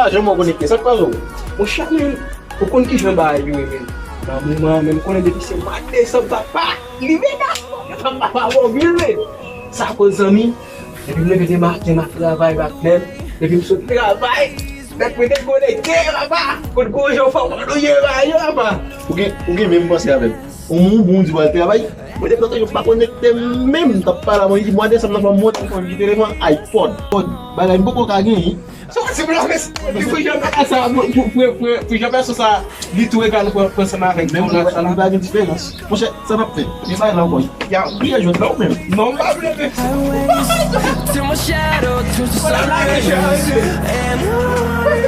la jan mwen konekte, sa kwa zo? Mwen chak men, ou kon ki jan ba yo men. Nan mouman men konen depi se mate sa papa, li vegas, papa wong bil men. Sa kon zami, depi mwen vete maten ma travay bak men, depi mwen sot travay, dek mwen dekonekte papa, kon konjon fa wano ye yo papa. Ou gen men mwen se avem, ou moun bon di wale travay, mwen dek notan yo pa konekte men, tap para mwen yi mwen de sa mwen fwa mwen kon ki telefon iPhone. Bagay mwen ko kage yi, So, si mwen apes, pou jame asa, pou jame asa sa, li tou e gane pou se ma rek. men mwen an bagay diferans. Mwen se, sa nap fe, di bay la woy. Ya, ou ya jwet la ou men. Non ba blebe. Till my shadow turns to sun. Wala la ke jame. And